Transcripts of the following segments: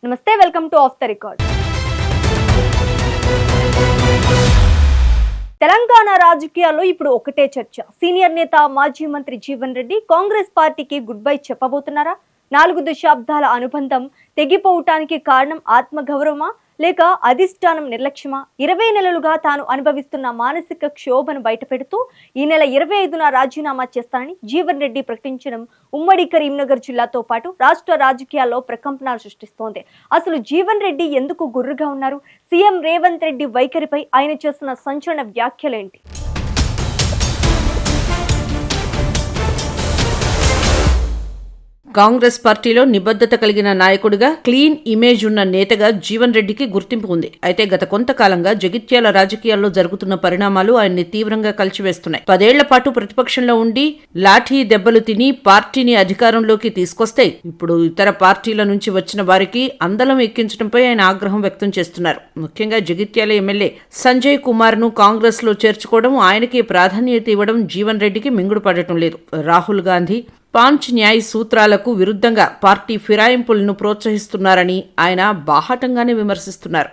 నమస్తే, welcome to of the record. Telangana రాజకీయాల్లో ఇప్పుడు ఒకటే చర్చ. సీనియర్ నేత మాజీ మంత్రి జీవన్ రెడ్డి కాంగ్రెస్ పార్టీకి గుడ్ బై చెప్పబోతున్నారా? 4 దశాబ్దాల అనుబంధం తెగిపోవటానికి కారణం ఆత్మగౌరవమా లేక అధిష్టానం నిర్లక్ష్యమా? 20 నెలలుగా తాను అనుభవిస్తున్న మానసిక క్షోభను బయటపెడుతూ ఈ నెల 25న రాజీనామా చేస్తానని జీవన్ రెడ్డి ప్రకటించడం ఉమ్మడి కరీంనగర్ జిల్లాతో పాటు రాష్ట్ర రాజకీయాల్లో ప్రకంపనలు సృష్టిస్తోంది. అసలు జీవన్ రెడ్డి ఎందుకు గుర్రుగా ఉన్నారు? సీఎం రేవంత్ రెడ్డి వైఖరిపై ఆయన చేస్తున్న సంచలన వ్యాఖ్యలేంటి? కాంగ్రెస్ పార్టీలో నిబద్ధత కలిగిన నాయకుడిగా, క్లీన్ ఇమేజ్ ఉన్న నేతగా జీవన్ రెడ్డికి గుర్తింపు ఉంది. అయితే గత కొంతకాలంగా జగిత్యాల రాజకీయాల్లో జరుగుతున్న పరిణామాలు ఆయన్ని తీవ్రంగా కలిచివేస్తున్నాయి. 10 ఏళ్ల పాటు ప్రతిపక్షంలో ఉండి లాఠీ దెబ్బలు తిని పార్టీని అధికారంలోకి తీసుకొస్తే ఇప్పుడు ఇతర పార్టీల నుంచి వచ్చిన వారికి అందలం ఎక్కించడంపై ఆయన ఆగ్రహం వ్యక్తం చేస్తున్నారు. ముఖ్యంగా జగిత్యాల ఎమ్మెల్యే సంజయ్ కుమార్ ను కాంగ్రెస్ లో చేర్చుకోవడం, ఆయనకి ప్రాధాన్యత ఇవ్వడం జీవన్ రెడ్డికి మింగుడు పడటం లేదు. రాహుల్ గాంధీ పాంచ్ న్యాయ్ సూత్రాలకు విరుద్ధంగా పార్టీ ఫిరాయింపులను ప్రోత్సహిస్తున్నారని ఆయన బాహాటంగానే విమర్శిస్తున్నారు.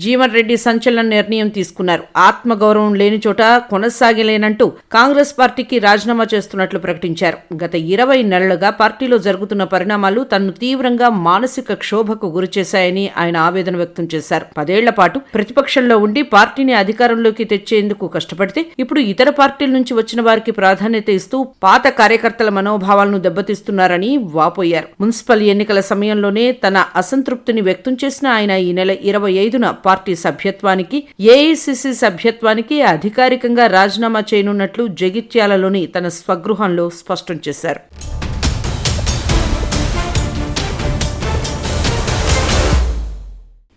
జీవన్ రెడ్డి సంచలన నిర్ణయం తీసుకున్నారు. ఆత్మగౌరవం లేని చోట కొనసాగలేనంటూ కాంగ్రెస్ పార్టీకి రాజీనామా చేస్తున్నట్లు ప్రకటించారు. గత 20 నెలలుగా పార్టీలో జరుగుతున్న పరిణామాలు తనను తీవ్రంగా మానసిక క్షోభకు గురిచేశాయని ఆయన ఆవేదన వ్యక్తం చేశారు. 10 ఏళ్ల పాటు ప్రతిపక్షంలో ఉండి పార్టీని అధికారంలోకి తెచ్చేందుకు కష్టపడితే ఇప్పుడు ఇతర పార్టీల నుంచి వచ్చిన వారికి ప్రాధాన్యత ఇస్తూ పాత కార్యకర్తల మనోభావాలను దెబ్బతీస్తున్నారని వాపోయారు. మున్సిపల్ ఎన్నికల సమయంలోనే తన అసంతృప్తిని వ్యక్తం చేసిన ఆయన ఈ నెల 25న పార్టీ సభ్యత్వానికి, ఏఐసిసి సభ్యత్వానికి అధికారికంగా రాజీనామా చేయనున్నట్లు జగిత్యాలలోని తన స్వగృహంలో స్పష్టం చేశారు.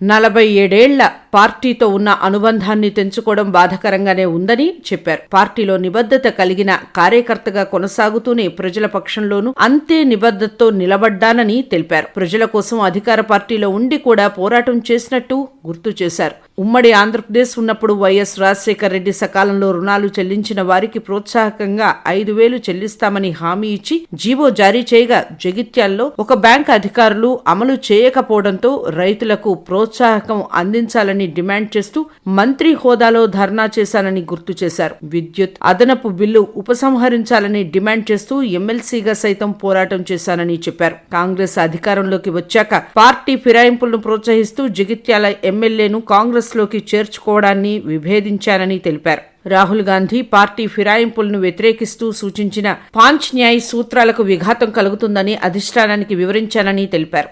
47 ఏళ్ల పార్టీతో ఉన్న అనుబంధాన్ని తెంచుకోవడం బాధాకరంగానే ఉందని చెప్పారు. పార్టీలో నిబద్ధత కలిగిన కార్యకర్తగా కొనసాగుతూనే ప్రజల పక్షంలోనూ అంతే నిబద్ధతతో నిలబడ్డానని తెలిపారు. ప్రజల కోసం అధికార పార్టీలో ఉండి కూడా పోరాటం చేసినట్టు గుర్తు చేశారు. ఉమ్మడి ఆంధ్రప్రదేశ్ ఉన్నప్పుడు వైఎస్ రాజశేఖర రెడ్డి సకాలంలో రుణాలు చెల్లించిన వారికి ప్రోత్సాహకంగా 5,000 చెల్లిస్తామని హామీ ఇచ్చి జీవో జారీ చేయగా జగిత్యాల్లో ఒక బ్యాంక్ అధికారులు అమలు చేయకపోవడంతో రైతులకు ప్రోత్సాహకం అందించాలని డిమాండ్ చేస్తూ మంత్రి హోదాలో ధర్నా చేశానని గుర్తు చేశారు. విద్యుత్ అదనపు బిల్లు ఉపసంహరించాలని డిమాండ్ చేస్తూ ఎమ్మెల్సీగా సైతం పోరాటం చేశానని చెప్పారు. కాంగ్రెస్ అధికారంలోకి వచ్చాక పార్టీ ఫిరాయింపులను ప్రోత్సహిస్తూ జగిత్యాల ఎమ్మెల్యేను కాంగ్రెస్ లోకి చేర్చుకోవడాన్ని విభేదించానని తెలిపారు. రాహుల్ గాంధీ పార్టీ ఫిరాయింపులను వ్యతిరేకిస్తూ సూచించిన పాంచ్ న్యాయ్ సూత్రాలకు విఘాతం కలుగుతుందని అధిష్టానానికి వివరించానని తెలిపారు.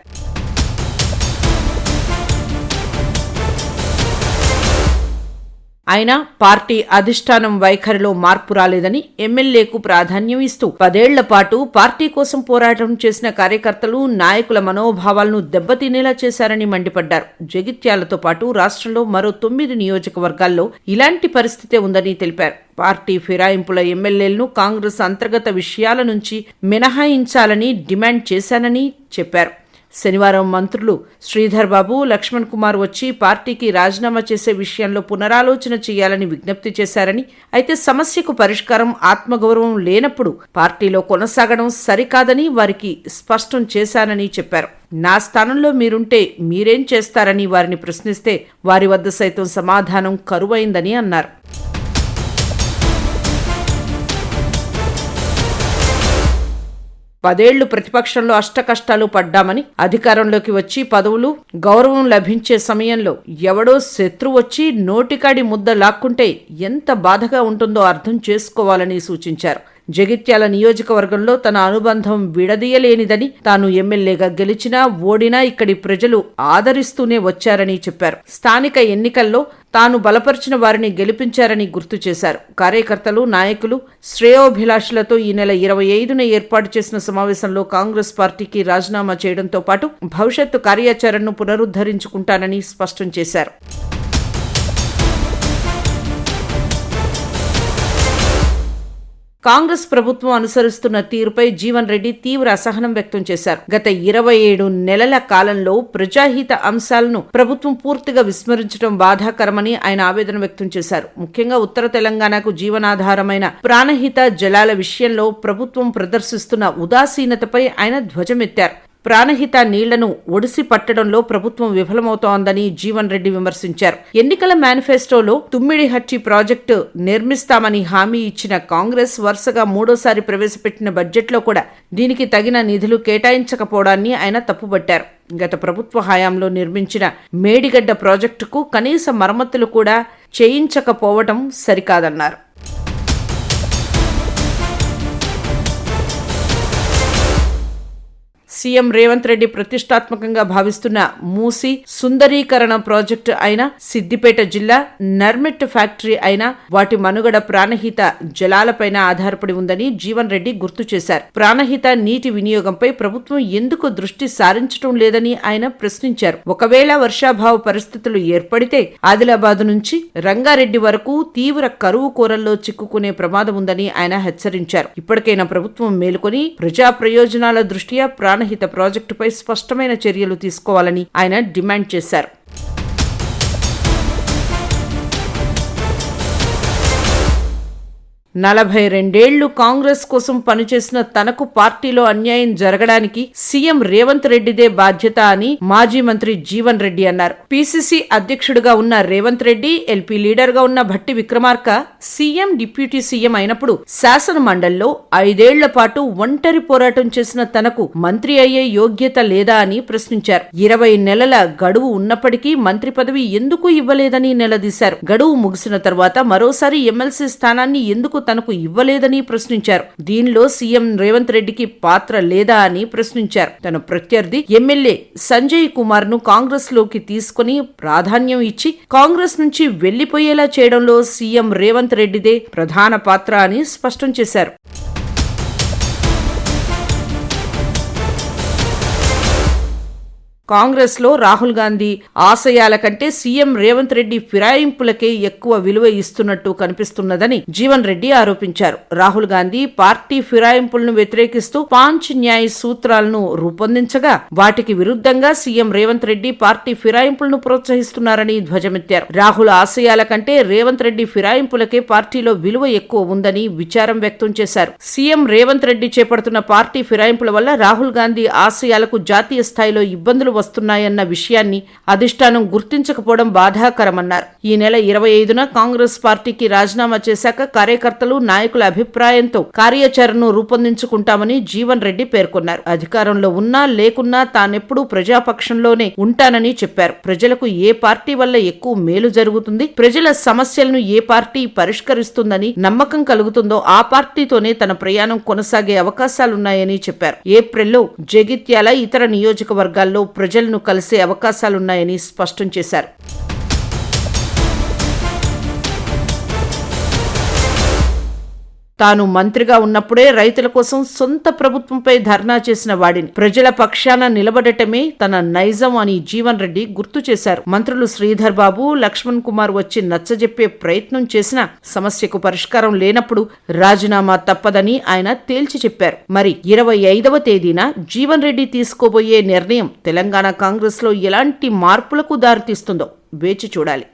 అయినా పార్టీ అధిష్టానం వైఖరిలో మార్పు రాలేదని, ఎమ్మెల్యేకు ప్రాధాన్యం ఇస్తూ 10 ఏళ్ల పాటు పార్టీ కోసం పోరాటం చేసిన కార్యకర్తలు, నాయకుల మనోభావాలను దెబ్బతినేలా చేశారని మండిపడ్డారు. జగిత్యాలతో పాటు రాష్ట్రంలో మరో 9 నియోజకవర్గాల్లో ఇలాంటి పరిస్థితే ఉందని తెలిపారు. పార్టీ ఫిరాయింపుల ఎమ్మెల్యేలను కాంగ్రెస్ అంతర్గత విషయాల నుంచి మినహాయించాలని డిమాండ్ చేశానని చెప్పారు. శనివారం మంత్రులు శ్రీధర్ బాబు, లక్ష్మణ్ కుమార్ వచ్చి పార్టీకి రాజీనామా చేసే విషయంలో పునరాలోచన చేయాలని విజ్ఞప్తి చేశారని, అయితే సమస్యకు పరిష్కారం ఆత్మగౌరవం లేనప్పుడు పార్టీలో కొనసాగడం సరికాదని వారికి స్పష్టం చేశానని చెప్పారు. నా స్థానంలో మీరుంటే మీరేం చేస్తారని వారిని ప్రశ్నిస్తే వారి వద్ద సైతం సమాధానం కరువైందని అన్నారు. పదేళ్లు ప్రతిపక్షంలో అష్టకష్టాలు పడ్డామని, అధికారంలోకి వచ్చి పదవులు, గౌరవం లభించే సమయంలో ఎవడో శత్రువు వచ్చి నోటికాడి ముద్ద లాక్కుంటే ఎంత బాధగా ఉంటుందో అర్థం చేసుకోవాలని సూచించారు. జగిత్యాల నియోజకవర్గంలో తన అనుబంధం విడదీయలేనిదని, తాను ఎమ్మెల్యేగా గెలిచినా ఓడినా ఇక్కడి ప్రజలు ఆదరిస్తూనే వచ్చారని చెప్పారు. స్థానిక ఎన్నికల్లో తాను బలపరిచిన వారిని గెలిపించారని గుర్తు చేశారు. కార్యకర్తలు, నాయకులు, శ్రేయోభిలాషులతో ఈ నెల 25న ఏర్పాటు చేసిన సమావేశంలో కాంగ్రెస్ పార్టీకి రాజీనామా చేయడంతో పాటు భవిష్యత్తు కార్యాచరణను పునరుద్ధరించుకుంటానని స్పష్టం చేశారు. కాంగ్రెస్ ప్రభుత్వం అనుసరిస్తున్న తీరుపై జీవన్ రెడ్డి తీవ్ర అసహనం వ్యక్తం చేశారు. గత 27 నెలల కాలంలో ప్రజాహిత అంశాలను ప్రభుత్వం పూర్తిగా విస్మరించడం బాధాకరమని ఆయన ఆవేదన వ్యక్తం చేశారు. ముఖ్యంగా ఉత్తర తెలంగాణకు జీవనాధారమైన ప్రాణహిత జలాల విషయంలో ప్రభుత్వం ప్రదర్శిస్తున్న ఉదాసీనతపై ఆయన ధ్వజమెత్తారు. ప్రాణహిత నీళ్లను ఒడిసి పట్టడంలో ప్రభుత్వం విఫలమవుతోందని జీవన్ రెడ్డి విమర్శించారు. ఎన్నికల మేనిఫెస్టోలో తుమ్మిడిహట్టి ప్రాజెక్టు నిర్మిస్తామని హామీ ఇచ్చిన కాంగ్రెస్ వరుసగా 3వ ప్రవేశపెట్టిన బడ్జెట్లో కూడా దీనికి తగిన నిధులు కేటాయించకపోవడాన్ని ఆయన తప్పుపట్టారు. గత ప్రభుత్వ హయాంలో నిర్మించిన మేడిగడ్డ ప్రాజెక్టుకు కనీస మరమ్మతులు కూడా చేయించకపోవడం సరికాదన్నారు. సీఎం రేవంత్ రెడ్డి ప్రతిష్టాత్మకంగా భావిస్తున్న మూసి సుందరీకరణ ప్రాజెక్టు అయిన సిద్దిపేట జిల్లా నర్మెట్ ఫ్యాక్టరీ అయినా వాటి మనుగడ ప్రాణహిత జలాలపైన ఆధారపడి ఉందని జీవన్ రెడ్డి గుర్తు చేశారు. ప్రాణహిత నీటి వినియోగంపై ప్రభుత్వం ఎందుకు దృష్టి సారించడం లేదని ఆయన ప్రశ్నించారు. ఒకవేళ వర్షాభావ పరిస్థితులు ఏర్పడితే ఆదిలాబాద్ నుంచి రంగారెడ్డి వరకు తీవ్ర కరువు కోరల్లో చిక్కుకునే ప్రమాదం ఉందని ఆయన హెచ్చరించారు. ఇప్పటికైనా ప్రభుత్వం మేలుకొని ప్రజా ప్రయోజనాల దృష్ట్యా ప్రాణహిత ప్రాజెక్టుపై స్పష్టమైన చర్యలు తీసుకోవాలని ఆయన డిమాండ్ చేశారు. 42 కాంగ్రెస్ కోసం పనిచేసిన తనకు పార్టీలో అన్యాయం జరగడానికి సీఎం రేవంత్ రెడ్డిదే బాధ్యత అని మాజీ మంత్రి జీవన్ రెడ్డి అన్నారు. పీసీసీ అధ్యక్షుడిగా ఉన్న రేవంత్ రెడ్డి, ఎల్పీ లీడర్ గా ఉన్న Bhatti Vikramarka CM, deputy CM అయినప్పుడు శాసన మండలిలో 5 ఏళ్ల పాటు ఒంటరి పోరాటం చేసిన తనకు మంత్రి అయ్యే యోగ్యత లేదా అని ప్రశ్నించారు. 20 నెలల గడువు ఉన్నప్పటికీ మంత్రి పదవి ఎందుకు ఇవ్వలేదని నిలదీశారు. గడువు ముగిసిన తర్వాత మరోసారి ఎమ్మెల్సీ స్థానాన్ని ఎందుకు తనకు ఇవ్వలేదని ప్రశ్నించారు. దీనిలో సీఎం రేవంత్ రెడ్డికి పాత్ర లేదా అని ప్రశ్నించారు. తన ప్రత్యర్థి ఎమ్మెల్యే సంజయ్ కుమార్ ను కాంగ్రెస్ లోకి తీసుకుని ప్రాధాన్యం ఇచ్చి కాంగ్రెస్ నుంచి వెళ్లిపోయేలా చేయడంలో సీఎం రేవంత్ రెడ్డిదే ప్రధాన పాత్ర అని స్పష్టం చేశారు. కాంగ్రెస్ లో రాహుల్ గాంధీ ఆశయాల కంటే సీఎం రేవంత్ రెడ్డి ఫిరాయింపులకే ఎక్కువ విలువ ఇస్తున్నట్టు కనిపిస్తున్నదని జీవన్ రెడ్డి ఆరోపించారు. రాహుల్ గాంధీ పార్టీ ఫిరాయింపులను వ్యతిరేకిస్తూ 5 న్యాయ సూత్రాలను రూపొందించగా వాటికి విరుద్ధంగా సీఎం రేవంత్ రెడ్డి పార్టీ ఫిరాయింపులను ప్రోత్సహిస్తున్నారని ధ్వజమెత్తారు. రాహుల్ ఆశయాల కంటే రేవంత్ రెడ్డి ఫిరాయింపులకే పార్టీలో విలువ ఎక్కువ ఉందని విచారం వ్యక్తం చేశారు. సీఎం రేవంత్ రెడ్డి చేపడుతున్న పార్టీ ఫిరాయింపుల వల్ల రాహుల్ గాంధీ ఆశయాలకు జాతీయ స్థాయిలో ఇబ్బందులు వస్తున్నాయన్న విషయాన్ని అధిష్టానం గుర్తించకపోవడం బాధాకరమన్నారు. ఈ నెల 25న కాంగ్రెస్ పార్టీకి రాజీనామా చేశాక కార్యకర్తలు, నాయకుల అభిప్రాయంతో కార్యాచరణను రూపొందించుకుంటామని జీవన్ రెడ్డి పేర్కొన్నారు. అధికారంలో ఉన్నా లేకున్నా తానెప్పుడూ ప్రజాపక్షంలోనే ఉంటానని చెప్పారు. ప్రజలకు ఏ పార్టీ వల్ల ఎక్కువ మేలు జరుగుతుంది, ప్రజల సమస్యలను ఏ పార్టీ పరిష్కరిస్తుందని నమ్మకం కలుగుతుందో ఆ పార్టీతోనే తన ప్రయాణం కొనసాగే అవకాశాలున్నాయని చెప్పారు. ఏప్రిల్లో జగిత్యాల, ఇతర నియోజకవర్గాల్లో ప్రజలను కలిసే అవకాశాలున్నాయని స్పష్టం చేశారు. తాను మంత్రిగా ఉన్నప్పుడే రైతుల కోసం సొంత ప్రభుత్వంపై ధర్నా చేసిన వాడిని, ప్రజల పక్షాన నిలబడటమే తన నైజం అని జీవన్ రెడ్డి గుర్తు చేశారు. మంత్రులు శ్రీధర్ బాబు, లక్ష్మణ్ కుమార్ వచ్చి నచ్చజెప్పే ప్రయత్నం చేసినా సమస్యకు పరిష్కారం లేనప్పుడు రాజీనామా తప్పదని ఆయన తేల్చి చెప్పారు. మరి 25వ తేదీన జీవన్ రెడ్డి తీసుకోబోయే నిర్ణయం తెలంగాణ కాంగ్రెస్ లో ఎలాంటి మార్పులకు దారితీస్తుందో వేచి చూడాలి.